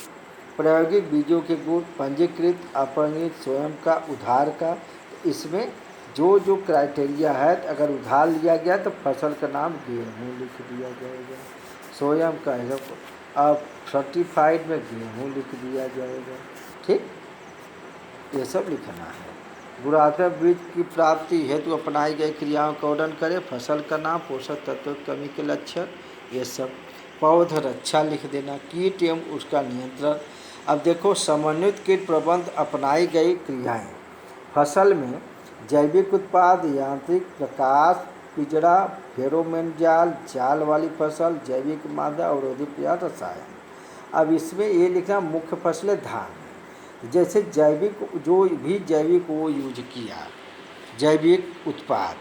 प्रायोगिक बीजों के गुण, पंजीकृत, अपंजीकृत, स्वयं का, उधार का। इसमें जो जो क्राइटेरिया है, अगर उधार लिया गया तो फसल का नाम गेहूँ लिख दिया जाएगा। स्वयं का है, अब सर्टिफाइड में गेहूँ लिख दिया जाएगा। ठीक, ये सब लिखना है। गुणात्मक बीज की प्राप्ति हेतु अपनाई गई क्रियाओं का वर्णन करें। फसल का नाम, पोषक तत्व की कमी के लक्षण, ये सब। पौध रक्षा लिख देना, कीट एवं उसका नियंत्रण। अब देखो, समन्वित कीट प्रबंध अपनाई गई क्रियाएं। फसल में जैविक उत्पाद, यांत्रिक प्रकाश, पिजड़ा, फेरोमोन जाल, जाल वाली फसल, जैविक मादा, अवरोधी प्रयास, रसायन। अब इसमें ये लिखना मुख्य फसलें धान, जैसे जैविक, जो भी जैविक वो यूज किया, जैविक उत्पाद,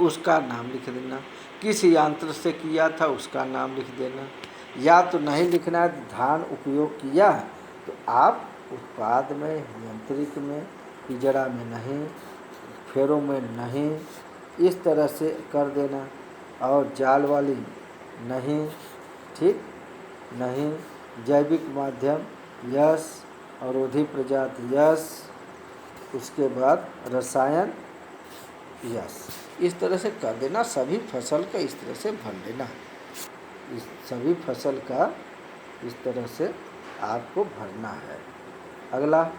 उसका नाम लिख देना। किस यंत्र से किया था उसका नाम लिख देना। या तो नहीं लिखना है, धान उपयोग किया तो आप उत्पाद में, यांत्रिक में, पिजड़ा में नहीं, फेरोमोन नहीं, इस तरह से कर देना। और जाल वाली नहीं, ठीक, नहीं, जैविक माध्यम यस, अवरोधी प्रजाति यस, उसके बाद रसायन, यस, इस तरह से कर देना। सभी फसल का इस तरह से भर लेना, इस सभी फसल का इस तरह से आपको भरना है। अगला,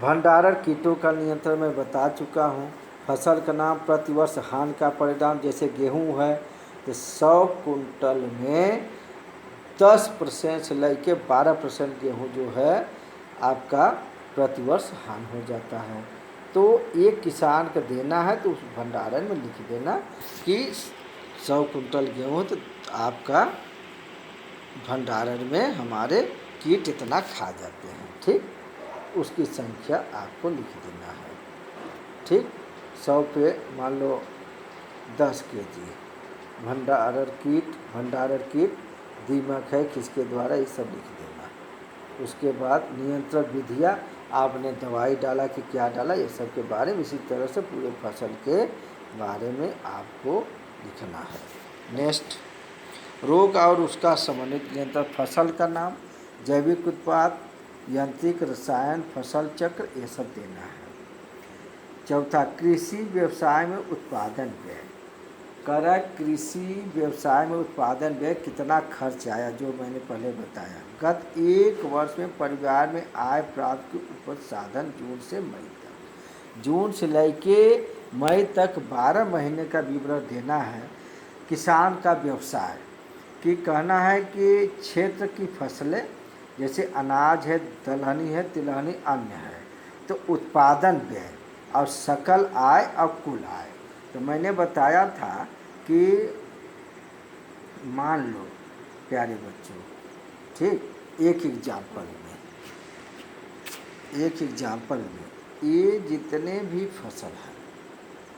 भंडारण कीटों का नियंत्रण मैं बता चुका हूँ। फसल का नाम, प्रतिवर्ष हानि का परिणाम। जैसे गेहूँ है तो 100 कुंटल में 10% से लेकर 12% गेहूँ जो है आपका प्रतिवर्ष हानि हो जाता है। तो एक किसान को देना है तो उस भंडारण में लिख देना कि 100 कुंटल गेहूँ तो आपका भंडारण में हमारे कीट इतना खा जाते हैं। ठीक, उसकी संख्या आपको लिख देना है। ठीक, 100 पे मान लो 10 केजी भंडारण कीट दीमक है किसके द्वारा, ये सब लिख देना। उसके बाद नियंत्रण विधियाँ, आपने दवाई डाला कि क्या डाला, ये सब के बारे में इसी तरह से पूरे फसल के बारे में आपको लिखना है। नेक्स्ट, रोग और उसका समन्वित नियंत्रण। फसल का नाम, जैविक उत्पाद, यांत्रिक, रसायन, फसल चक्र, ये सब देना है। चौथा, कृषि व्यवसाय में उत्पादन व्यय। करा कृषि व्यवसाय में उत्पादन व्यय कितना खर्च आया, जो मैंने पहले बताया। गत एक वर्ष में परिवार में आय प्राप्त की उपज साधन जून से मई तक, जून से लेके मई तक 12 महीने का विवरण देना है। किसान का व्यवसाय कि कहना है कि क्षेत्र की फसलें जैसे अनाज है, दलहनी है, तिलहनी, अन्य है। तो उत्पादन व्यय और सकल आय और कुल आय। तो मैंने बताया था कि मान लो प्यारे बच्चों, ठीक, एक एग्जाम्पल में ये जितने भी फसल हैं,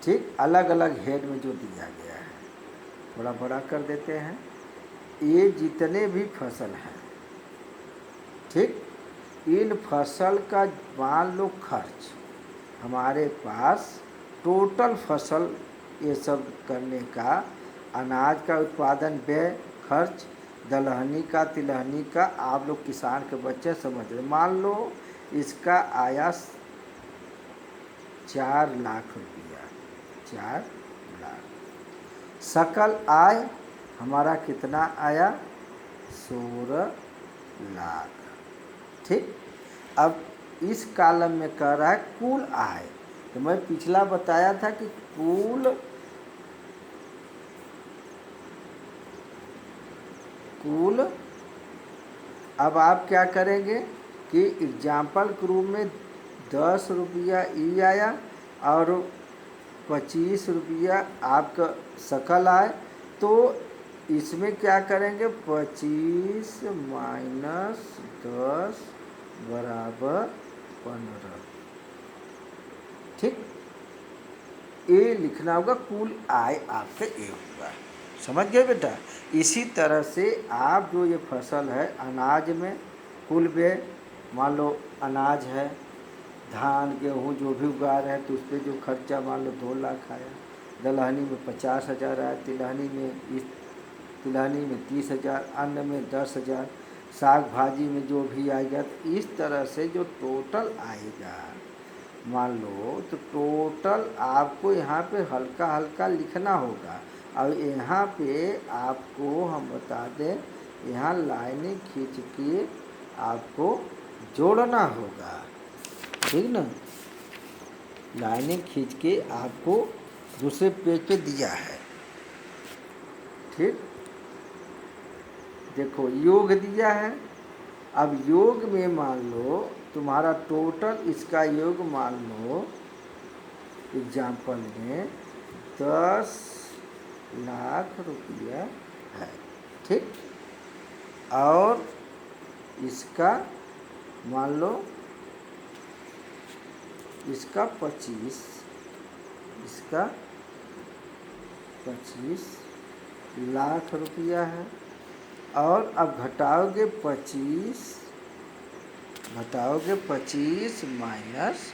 ठीक, अलग अलग हेड में जो दिया गया है, थोड़ा बड़ा कर देते हैं। ये जितने भी फसल हैं, ठीक, इन फसल का मान लो खर्च हमारे पास टोटल फसल ये सब करने का, अनाज का उत्पादन व्यय खर्च, दलहनी का, तिलहनी का, आप लोग किसान के बच्चे समझ रहे। मान लो इसका आया 4 लाख रुपया, 4 लाख। सकल आय हमारा कितना आया, 16 लाख। ठीक, अब इस कॉलम में कह रहा है कुल आय। तो मैं पिछला बताया था कि कुल अब आप क्या करेंगे कि एग्जाम्पल के रूप में 10 रुपया ई आया और 25 रुपया आपका सकल आय। तो इसमें क्या करेंगे, 25 माइनस 10 बराबर 15। ठीक, ये लिखना होगा, कुल आय आपका ये होगा। समझ गए बेटा। इसी तरह से आप जो ये फसल है, अनाज में कुल व्यय, मान लो अनाज है, धान गेहूँ जो भी उगा रहे हैं तो उस पर जो खर्चा मान लो 2 लाख आया, दलहनी में 50,000 आया, तिलहनी में 30,000, अन्न में 10,000, साग भाजी में जो भी आएगा। तो इस तरह से जो टोटल आएगा मान लो, तो टोटल आपको यहाँ पे हल्का हल्का लिखना होगा। और यहाँ पे आपको हम बता दें, यहाँ लाइनें खींच के आपको जोड़ना होगा। ठीक ना, लाइनें खींच के आपको दूसरे पेज पे दिया है। ठीक, देखो योग दिया है। अब योग में मान लो तुम्हारा टोटल इसका योग मान लो एग्जाम्पल में 10 लाख रुपया है। ठीक, और इसका मान लो इसका 25 लाख रुपया है। और अब घटाओगे 25 माइनस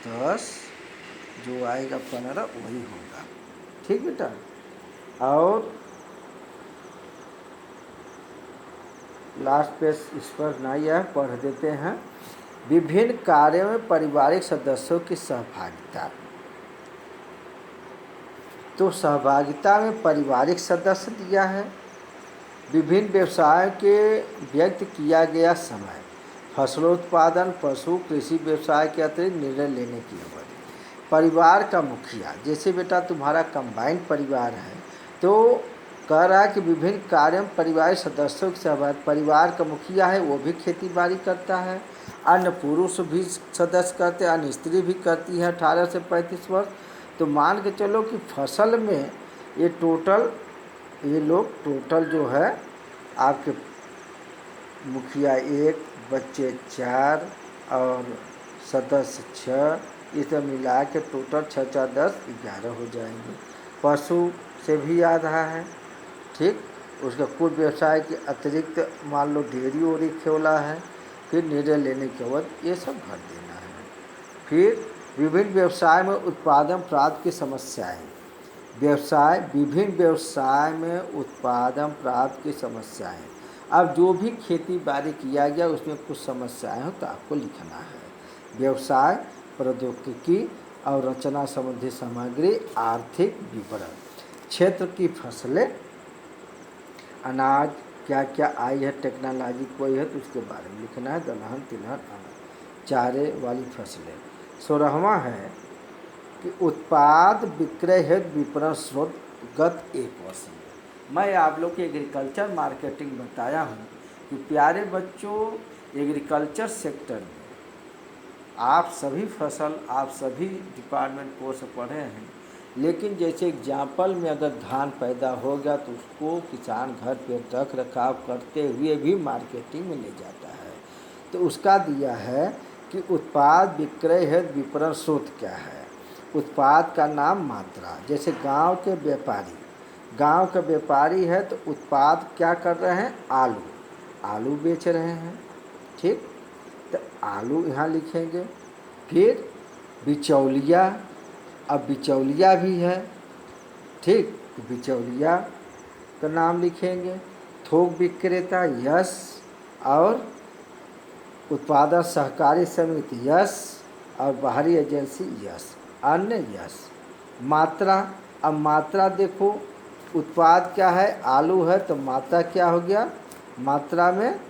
10 जो आएगा 15, वही होगा। ठीक बेटा। और लास्ट पेज इस पर नहीं है, पढ़ देते हैं। विभिन्न कार्यों में पारिवारिक सदस्यों की सहभागिता। तो सहभागिता में पारिवारिक सदस्य दिया है। विभिन्न व्यवसायों के व्यक्त किया गया समय, फसलोत्पादन, पशु, कृषि व्यवसाय के अतिरिक्त निर्णय लेने की अवधि। परिवार का मुखिया, जैसे बेटा तुम्हारा कंबाइंड परिवार है तो कह रहा है कि विभिन्न कार्यों में परिवार सदस्यों के सहभागिता। परिवार का मुखिया है वो भी खेती बाड़ी करता है, अन्य पुरुष भी सदस्य करते हैं, अन्य स्त्री भी करती है 18 से 35 वर्ष। तो मान के चलो कि फसल में ये लोग टोटल जो है आपके मुखिया 1, बच्चे 4 और सदस्य 6, इसे मिला के टोटल 6 4 10 11 हो जाएंगे। पशु से भी आ रहा है, ठीक। उसका कुल व्यवसाय के अतिरिक्त मान लो डेयरी ओरी खोला है, फिर निर्णय लेने के बाद ये सब भर देना है। फिर विभिन्न व्यवसाय में उत्पादन प्राप्त की समस्याएं। विभिन्न व्यवसाय में उत्पादन प्राप्त की समस्याएं। अब जो भी खेती बाड़ी किया गया उसमें कुछ समस्याएं हो तो आपको लिखना है। व्यवसाय, प्रौद्योगिकी और रचना संबंधी सामग्री, आर्थिक विवरण, क्षेत्र की फसलें, अनाज क्या क्या आई है, टेक्नोलॉजी कोई है तो उसके बारे में लिखना है। दलहन, तिलहन, अनाज, चारे वाली फसलें। 16वां है कि उत्पाद विक्रय हेतु विपणन स्रोत गत 1 वर्ष में। मैं आप लोग की एग्रीकल्चर मार्केटिंग बताया हूँ कि प्यारे बच्चों, एग्रीकल्चर सेक्टर में आप सभी आप सभी डिपार्टमेंट कोर्स पढ़े हैं, लेकिन जैसे एग्जाम्पल में अगर धान पैदा हो गया तो उसको किसान घर पे रख रखाव करते हुए भी मार्केटिंग में ले जाता है। तो उसका दिया है कि उत्पाद विक्रय हेतु विपणन स्रोत क्या है। उत्पाद का नाम, मात्रा। जैसे गांव के व्यापारी है तो उत्पाद क्या कर रहे हैं, आलू बेच रहे हैं, ठीक। तो आलू यहाँ लिखेंगे। फिर बिचौलिया, अब बिचौलिया भी है, ठीक, तो बिचौलिया का नाम लिखेंगे। थोक विक्रेता, यस, और उत्पादन सहकारी समिति, यस, और बाहरी एजेंसी, यस, अन्य, यस। मात्रा, अब मात्रा देखो, उत्पाद क्या है, आलू है तो मात्रा क्या हो गया, मात्रा में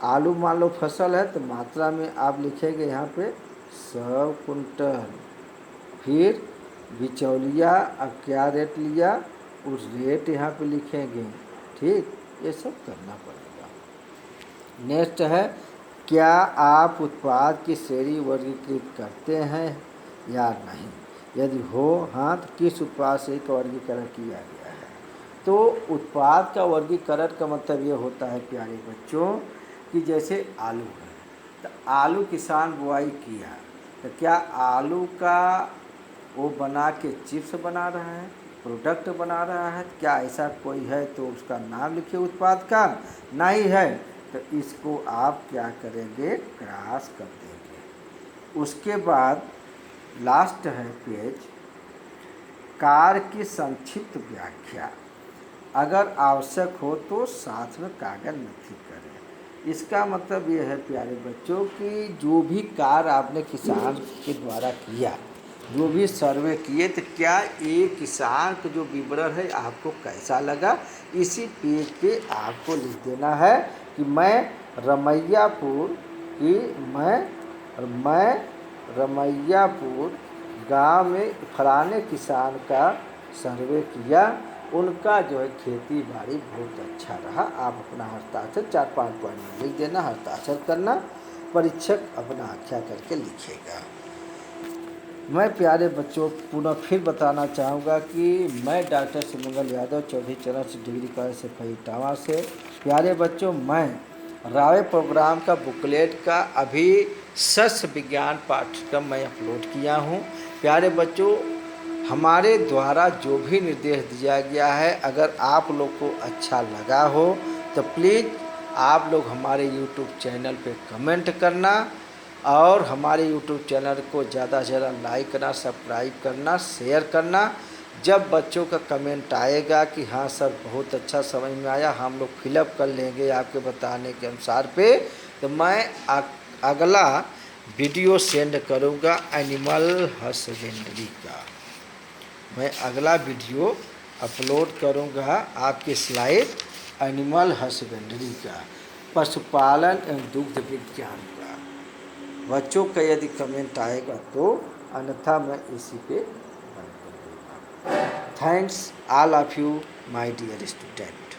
आलू मान लो फसल है तो मात्रा में आप लिखेंगे यहाँ पे 100 कुंटल। फिर बिचौलिया, अब क्या रेट लिया उस रेट यहाँ पे लिखेंगे, ठीक। ये सब करना पड़ेगा। नेक्स्ट है, क्या आप उत्पाद की श्रेणी वर्गीकृत करते हैं या नहीं, यदि हो हाँ तो किस उत्पाद से का वर्गीकरण किया गया है। तो उत्पाद का वर्गीकरण का मतलब ये होता है प्यारे बच्चों कि जैसे आलू है तो आलू किसान बुआई किया तो क्या आलू का वो बना के चिप्स बना रहा है, प्रोडक्ट बना रहा है, क्या ऐसा कोई है तो उसका नाम लिखिए उत्पाद का। नहीं है तो इसको आप क्या करेंगे, क्रॉस कर देंगे। उसके बाद लास्ट है पेज, कार्य की संक्षिप्त व्याख्या, अगर आवश्यक हो तो साथ में कागज नथी करें। इसका मतलब ये है प्यारे बच्चों कि जो भी कार्य आपने किसान के द्वारा किया, जो भी सर्वे किए, तो क्या ये किसान का जो विवरण है आपको कैसा लगा, इसी पेज पे आपको लिख देना है कि मैं रमैयापुर गांव में फलाने किसान का सर्वे किया, उनका जो है खेती बाड़ी बहुत अच्छा रहा। आप अपना हस्ताक्षर 4-5 पॉइंट लिख देना, हस्ताक्षर करना, परीक्षक अपना आख्या करके लिखेगा। मैं प्यारे बच्चों पुनः फिर बताना चाहूँगा कि मैं डॉक्टर सुमंगल यादव, चौधरी चरण सिंह डिग्री कॉलेज से इटावा से। प्यारे बच्चों, मैं रावे प्रोग्राम का बुकलेट का अभी सस्य विज्ञान पाठ्यक्रम मैं अपलोड किया हूँ। प्यारे बच्चों, हमारे द्वारा जो भी निर्देश दिया गया है अगर आप लोग को अच्छा लगा हो तो प्लीज़ आप लोग हमारे YouTube चैनल पे कमेंट करना और हमारे YouTube चैनल को ज़्यादा से ज़्यादा लाइक करना, सब्सक्राइब करना, शेयर करना। जब बच्चों का कमेंट आएगा कि हाँ सर बहुत अच्छा समझ में आया, हम लोग फिलअप कर लेंगे आपके बताने के अनुसार पे, तो मैं अगला वीडियो सेंड करूँगा एनिमल हस्बेंड्री का। मैं अगला वीडियो अपलोड करूँगा आपके स्लाइड एनिमल हस्बेंड्री का, पशुपालन एवं दुग्ध विज्ञान का। बच्चों का यदि कमेंट आएगा तो, अन्यथा मैं इसी पे बंद कर दूँगा। Thanks all of you my dear student.